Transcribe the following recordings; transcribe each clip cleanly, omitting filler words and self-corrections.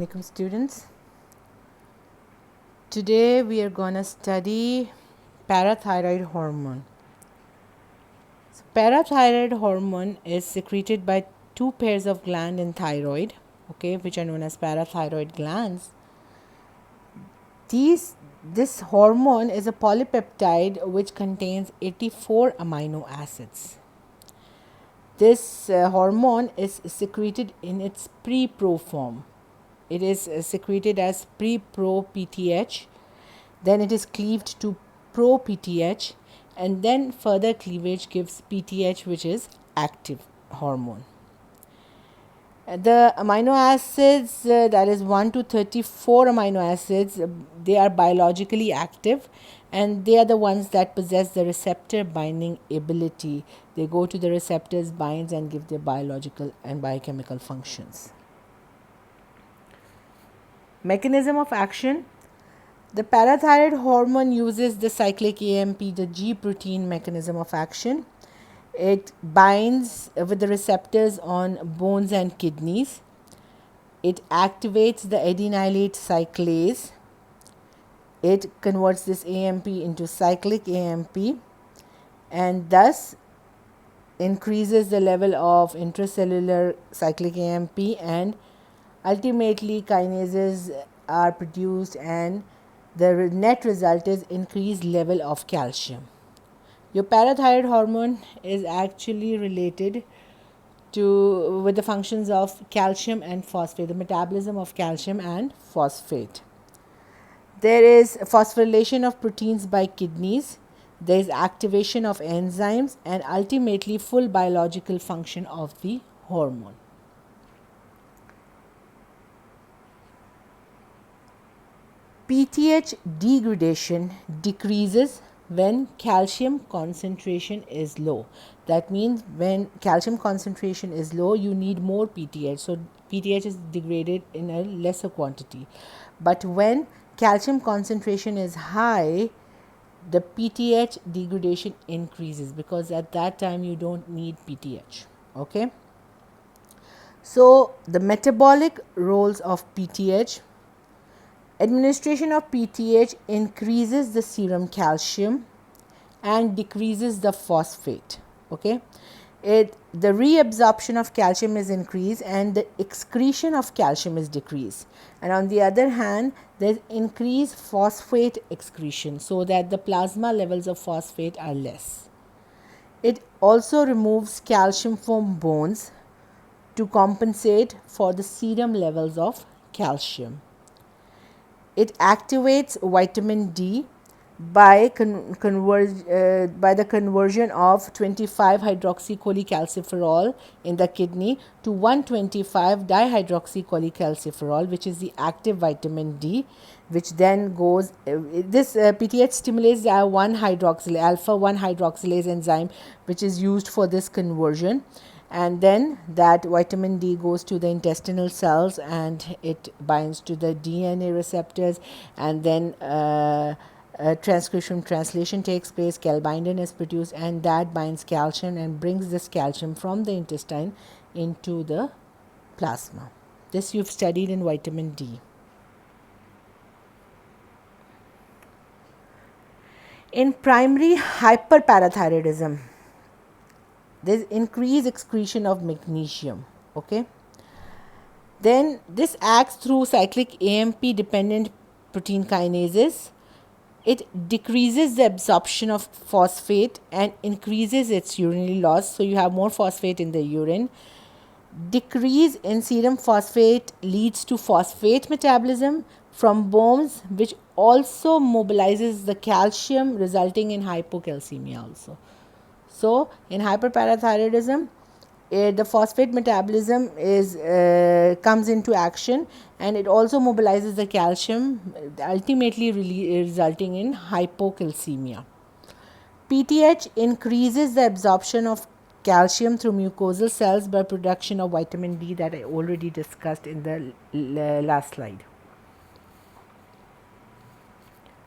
Welcome students. Today we are going to study parathyroid hormone. So parathyroid hormone is secreted by two pairs of gland in thyroid, okay, which are known as parathyroid glands. This hormone is a polypeptide which contains 84 amino acids. This hormone is secreted in its pre-pro form. It is secreted as pre-pro PTH, then it is cleaved to pro PTH, and then further cleavage gives PTH, which is active hormone. The amino acids, that is 1 to 34 amino acids, they are biologically active and they are the ones that possess the receptor binding ability. They go to the receptors, binds, and give their biological and biochemical functions. Mechanism of action. The parathyroid hormone uses the cyclic AMP, the G protein mechanism of action. It binds with the receptors on bones and kidneys. It activates the adenylate cyclase. It converts this AMP into cyclic AMP and thus increases the level of intracellular cyclic AMP, and ultimately kinases are produced and the net result is increased level of calcium. Your parathyroid hormone is actually related with the functions of calcium and phosphate, the metabolism of calcium and phosphate. There is phosphorylation of proteins by kidneys. There is activation of enzymes and ultimately full biological function of the hormone. PTH degradation decreases when calcium concentration is low. That means when calcium concentration is low, you need more PTH. So PTH is degraded in a lesser quantity. But when calcium concentration is high, the PTH degradation increases because at that time you don't need PTH. Okay. So the metabolic roles of PTH. Administration of PTH increases the serum calcium and decreases the phosphate. Okay, the reabsorption of calcium is increased and the excretion of calcium is decreased. And on the other hand, there is increased phosphate excretion so that the plasma levels of phosphate are less. It also removes calcium from bones to compensate for the serum levels of calcium. It activates vitamin D by the conversion of 25 hydroxycholecalciferol in the kidney to 125 dihydroxycholecalciferol, which is the active vitamin D, which then goes this PTH stimulates the alpha 1 hydroxylase enzyme, which is used for this conversion, and then that vitamin D goes to the intestinal cells and it binds to the DNA receptors, and then transcription translation takes place, calbindin is produced, and that binds calcium and brings this calcium from the intestine into the plasma. This you've studied in vitamin D. In primary hyperparathyroidism, there is increased excretion of magnesium. Okay. Then this acts through cyclic AMP dependent protein kinases. It decreases the absorption of phosphate and increases its urinary loss. So you have more phosphate in the urine. Decrease in serum phosphate leads to phosphate metabolism from bones, which also mobilizes the calcium, resulting in hypocalcemia also. So in hyperparathyroidism, the phosphate metabolism comes into action and it also mobilizes the calcium, ultimately resulting in hypocalcemia. PTH increases the absorption of calcium through mucosal cells by production of vitamin D that I already discussed in the last slide.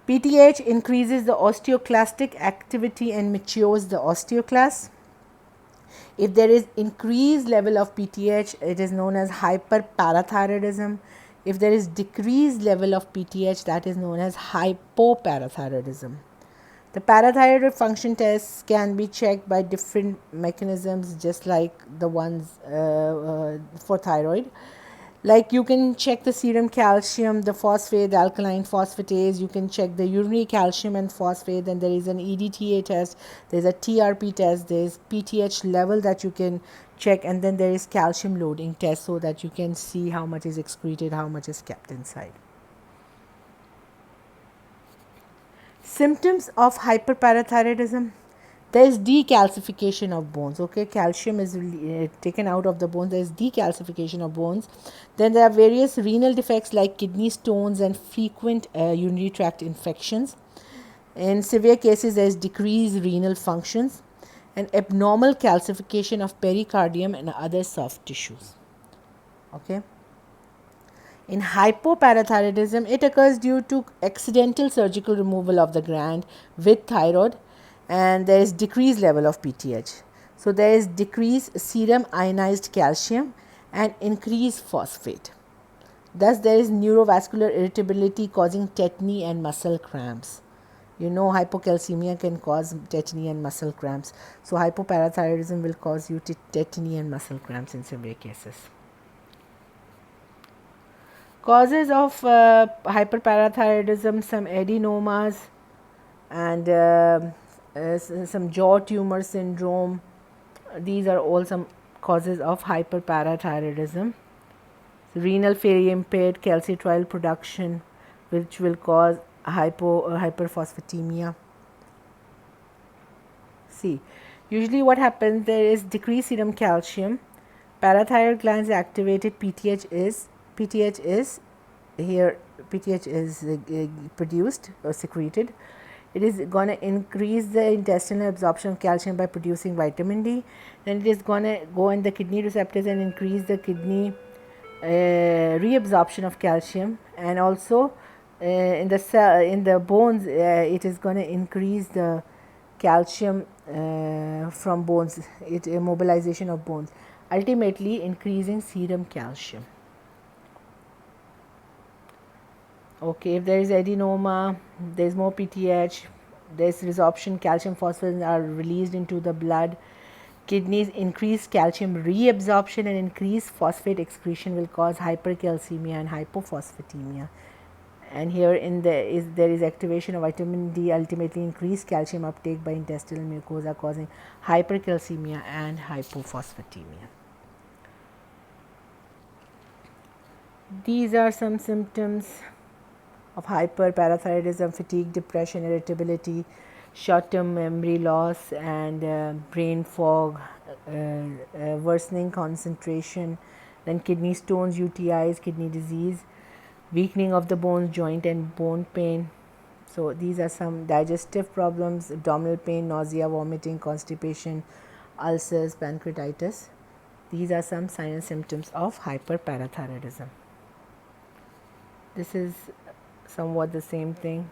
PTH increases the osteoclastic activity and matures the osteoclast. If there is increased level of PTH, it is known as hyperparathyroidism. If there is decreased level of PTH, that is known as hypoparathyroidism. The parathyroid function tests can be checked by different mechanisms, just like the ones for thyroid. Like you can check the serum calcium, the phosphate, the alkaline phosphatase. You can check the urinary calcium and phosphate. Then there is an EDTA test. There's a TRP test. There's PTH level that you can check, and then there is calcium loading test, so that you can see how much is excreted, how much is kept inside. Symptoms of hyperparathyroidism: there is decalcification of bones. Okay, calcium is taken out of the bones. There is decalcification of bones. Then there are various renal defects like kidney stones and frequent urinary tract infections. In severe cases, there is decreased renal functions and abnormal calcification of pericardium and other soft tissues. Okay. In hypoparathyroidism, it occurs due to accidental surgical removal of the gland with thyroid, and there is decreased level of PTH. So there is decreased serum ionized calcium and increased phosphate. Thus, there is neurovascular irritability causing tetany and muscle cramps. You know, hypocalcemia can cause tetany and muscle cramps. So hypoparathyroidism will cause you tetany and muscle cramps in severe cases. Causes of hyperparathyroidism: some adenomas and some jaw tumor syndrome. These are all some causes of hyperparathyroidism. Renal failure, impaired calcitriol production, which will cause hyperphosphatemia. See, usually what happens, there is decreased serum calcium, parathyroid glands activated, PTH is here, PTH is produced or secreted. It is going to increase the intestinal absorption of calcium by producing vitamin D. Then it is going to go in the kidney receptors and increase the kidney reabsorption of calcium, and also in the bones, it is going to increase the calcium from bones, mobilization of bones, ultimately increasing serum calcium. Okay, if there is adenoma, there is more PTH, there is resorption, calcium phosphates are released into the blood. Kidneys, increased calcium reabsorption and increased phosphate excretion will cause hypercalcemia and hypophosphatemia. And here there is activation of vitamin D, ultimately increased calcium uptake by intestinal mucosa, causing hypercalcemia and hypophosphatemia. These are some symptoms of hyperparathyroidism: fatigue, depression, irritability, short-term memory loss and brain fog, worsening concentration, then kidney stones, UTIs, kidney disease, weakening of the bones, joint and bone pain. So these are some digestive problems: abdominal pain, nausea, vomiting, constipation, ulcers, pancreatitis. These are some signs and symptoms of hyperparathyroidism. This is somewhat the same thing.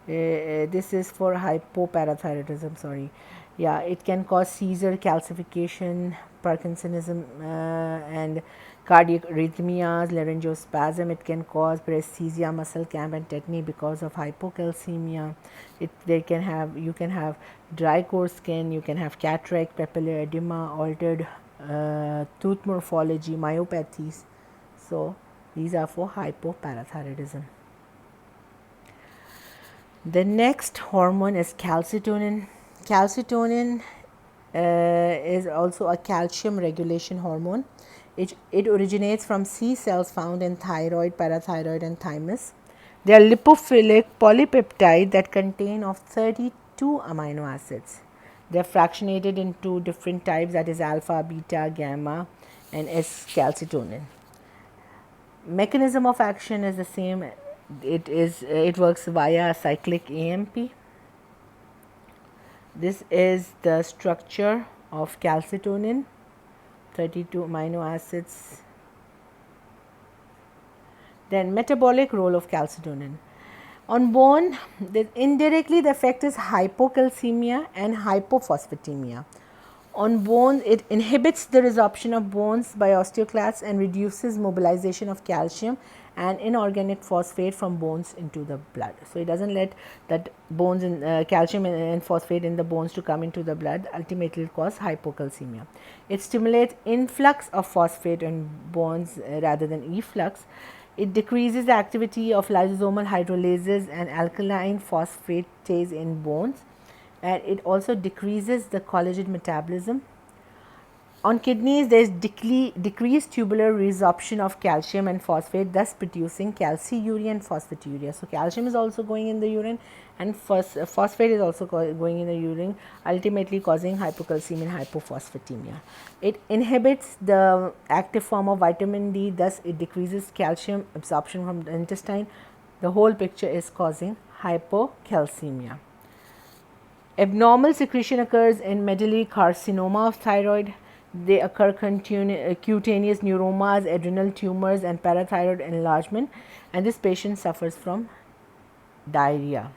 This is for hypoparathyroidism, sorry. Yeah, it can cause seizure, calcification, Parkinsonism and cardiac arrhythmias, laryngospasm. It can cause paresthesia, muscle cramp and tetany because of hypocalcemia. You can have dry coarse skin, you can have cataract, papillary edema, altered tooth morphology, myopathies. So these are for hypoparathyroidism. The next hormone is calcitonin. Calcitonin is also a calcium regulation hormone. It originates from C cells found in thyroid, parathyroid and thymus. They are lipophilic polypeptide that contain of 32 amino acids. They are fractionated into different types, that is alpha, beta, gamma and S-calcitonin. Mechanism of action is the same. It works via cyclic AMP. This is the structure of calcitonin, 32 amino acids. Then metabolic role of calcitonin on bone. Indirectly the effect is hypocalcemia and hypophosphatemia. On bone, it inhibits the resorption of bones by osteoclasts and reduces mobilization of calcium and inorganic phosphate from bones into the blood. So, it does not let that bones in calcium and phosphate in the bones to come into the blood, ultimately it will cause hypocalcemia. It stimulates influx of phosphate in bones rather than efflux. It decreases the activity of lysosomal hydrolases and alkaline phosphatase in bones, and it also decreases the collagen metabolism. On kidneys, there is decreased tubular resorption of calcium and phosphate, thus producing calciuria and phosphaturia. So, calcium is also going in the urine and phosphate is also going in the urine, ultimately causing hypocalcemia and hypophosphatemia. It inhibits the active form of vitamin D, thus it decreases calcium absorption from the intestine. The whole picture is causing hypocalcemia. Abnormal secretion occurs in medullary carcinoma of thyroid. They occur cutaneous neuromas, adrenal tumors and parathyroid enlargement, and this patient suffers from diarrhea.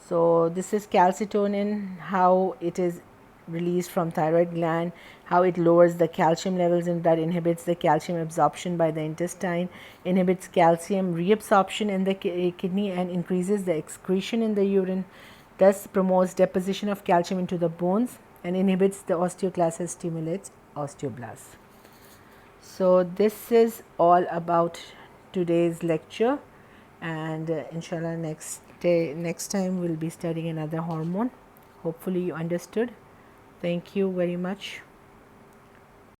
So, this is calcitonin, how it is released from thyroid gland, how it lowers the calcium levels in blood, inhibits the calcium absorption by the intestine, inhibits calcium reabsorption in the kidney and increases the excretion in the urine, thus promotes deposition of calcium into the bones and inhibits the osteoclasts and stimulates osteoblasts. So, this is all about today's lecture, and inshallah next time we will be studying another hormone. Hopefully you understood. Thank you very much.